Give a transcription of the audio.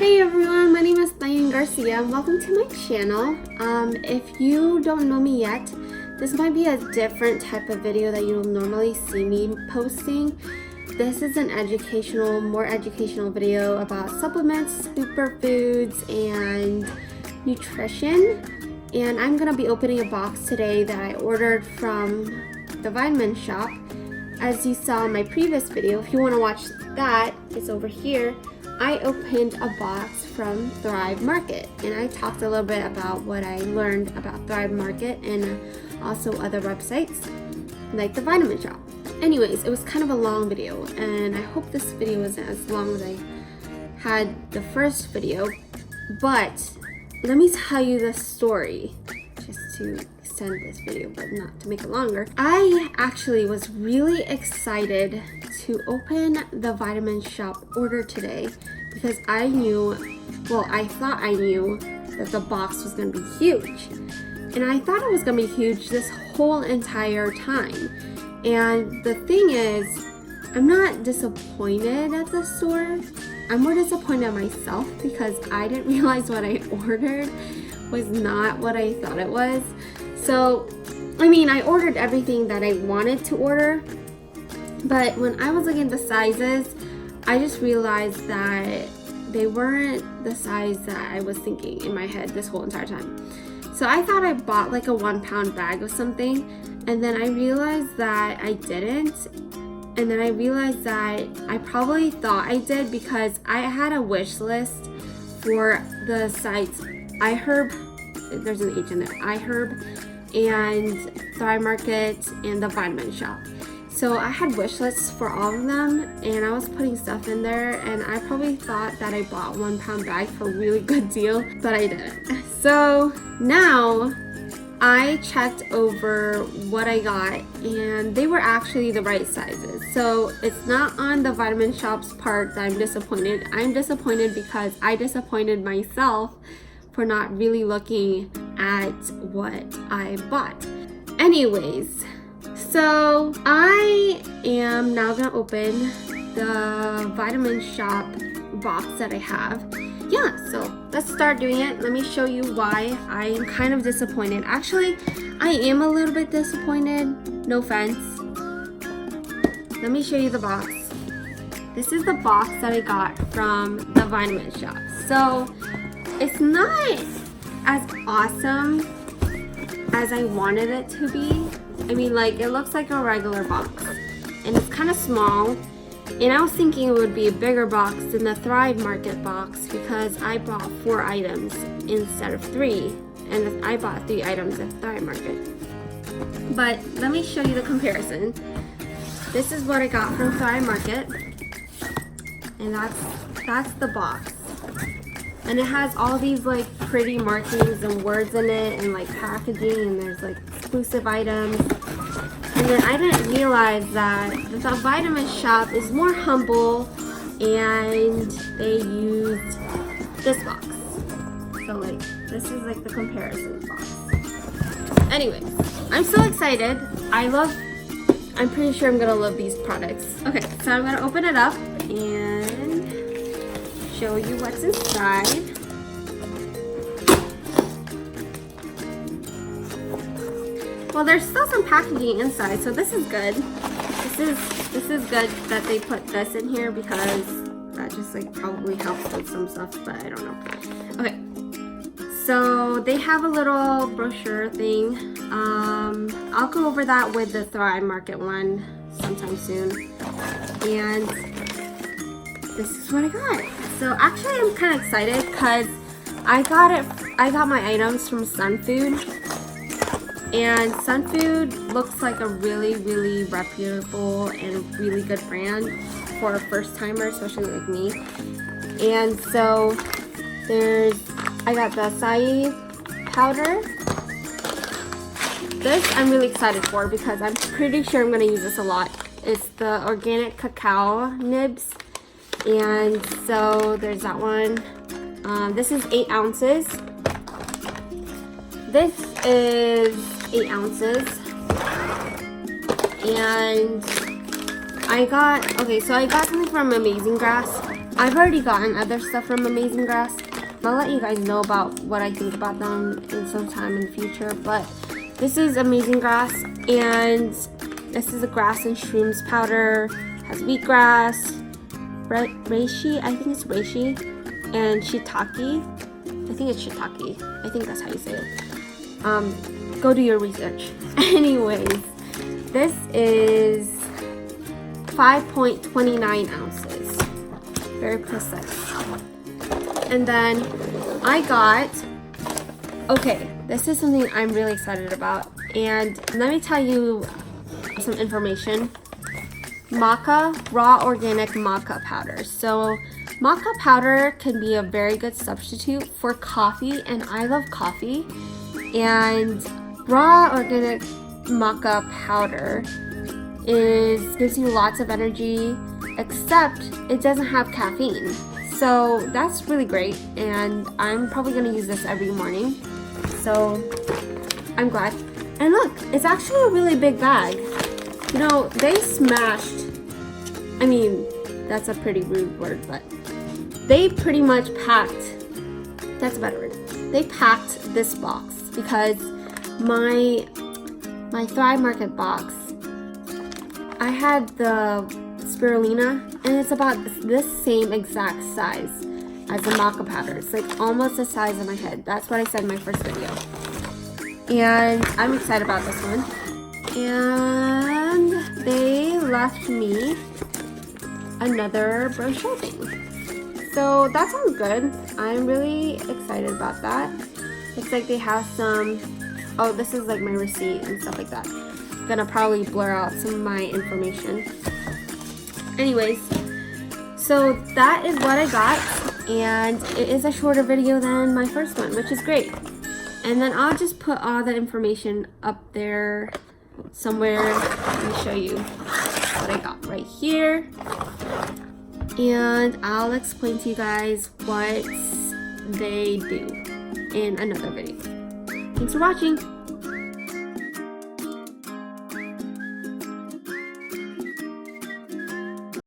Hey everyone, my name is Thyanne Garcia and welcome to my channel. If you don't know me yet, this might be a different type of video that you'll normally see me posting. This is an more educational video about supplements, superfoods, and nutrition. And I'm going to be opening a box today that I ordered from the Vitamin Shop. As you saw in my previous video, if you want to watch that, it's over here. I opened a box from Thrive Market and I talked a little bit about what I learned about Thrive Market and also other websites like the Vitamin Shop. Anyways, it was kind of a long video and I hope this video isn't as long as I had the first video, but let me tell you the story just to extend this video but not to make it longer. I actually was really excited to open the Vitamin Shop order today because I thought I knew that the box was going to be huge. And I thought it was going to be huge this whole entire time. And the thing is, I'm not disappointed at the store. I'm more disappointed at myself because I didn't realize what I ordered was not what I thought it was. So, I ordered everything that I wanted to order, but when I was looking at the sizes, I just realized that they weren't the size that I was thinking in my head this whole entire time. So I thought I bought like a 1 pound bag of something, and then I realized that I didn't. And then I realized that I probably thought I did because I had a wish list for the sites iHerb, there's an H in there, iHerb, and Thrive Market, and the Vitamin Shop. So I had wish lists for all of them and I was putting stuff in there and I probably thought that I bought 1 pound bag for a really good deal, but I didn't. So now I checked over what I got and they were actually the right sizes. So it's not on the Vitamin Shop's part that I'm disappointed. I'm disappointed because I disappointed myself for not really looking at what I bought. Anyways, so I am now gonna open the Vitamin Shop box that I have. Yeah, so let's start doing it. Let me show you why I am kind of disappointed. Actually, I am a little bit disappointed, no offense. Let me show you the box. This is the box that I got from the Vitamin Shop. So it's not as awesome as I wanted it to be. It looks like a regular box and it's kind of small, and I was thinking it would be a bigger box than the Thrive Market box because I bought 4 items instead of 3, and I bought 3 items at Thrive Market. But let me show you the comparison. This is what I got from Thrive Market, and that's the box. And it has all these like pretty markings and words in it and like packaging, and there's like exclusive items. And then I didn't realize that the Vitamin Shop is more humble and they used this box. So like this is like the comparison box. Anyways, I'm so excited. I'm pretty sure I'm gonna love these products. Okay, so I'm gonna open it up and show you what's inside. Well, there's still some packaging inside, so this is good. This is good that they put this in here because that just like probably helps with some stuff, but I don't know. Okay, so they have a little brochure thing. I'll go over that with the Thrive Market one sometime soon. And this is what I got. So actually I'm kind of excited because I got my items from Sunfood, and Sunfood looks like a really, really reputable and really good brand for a first timer, especially like me. And so I got the acai powder. This I'm really excited for because I'm pretty sure I'm going to use this a lot. It's the organic cacao nibs. And so there's that one. This is 8 ounces. This is 8 ounces. And I got something from Amazing Grass. I've already gotten other stuff from Amazing Grass. I'll let you guys know about what I think about them in some time in the future, but this is Amazing Grass, and this is a grass and shrooms powder. Has wheatgrass, reishi, I think it's reishi, and shiitake. I think it's shiitake. I think that's how you say it. Go do your research. Anyways, this is 5.29 ounces. Very precise. And then I got, okay, this is something I'm really excited about. And let me tell you some information. Maca, raw organic maca powder. So maca powder can be a very good substitute for coffee, and I love coffee. And raw organic maca powder gives you lots of energy, except it doesn't have caffeine. So that's really great, and I'm probably gonna use this every morning. So I'm glad. And look, it's actually a really big bag. You know, they smashed, I mean, that's a pretty rude word, but they pretty much packed, that's a better word. They packed this box because my Thrive Market box, I had the spirulina, and it's about this same exact size as the maca powder. It's like almost the size of my head. That's what I said in my first video. And I'm excited about this one. And they left me another brochure thing. So that sounds good. I'm really excited about that. Looks like they have some, oh, this is like my receipt and stuff like that. I'm gonna probably blur out some of my information. Anyways, so that is what I got, and it is a shorter video than my first one, which is great. And then I'll just put all the information up there somewhere. Let me show you what I got right here, and I'll explain to you guys what they do in another video. Thanks for watching.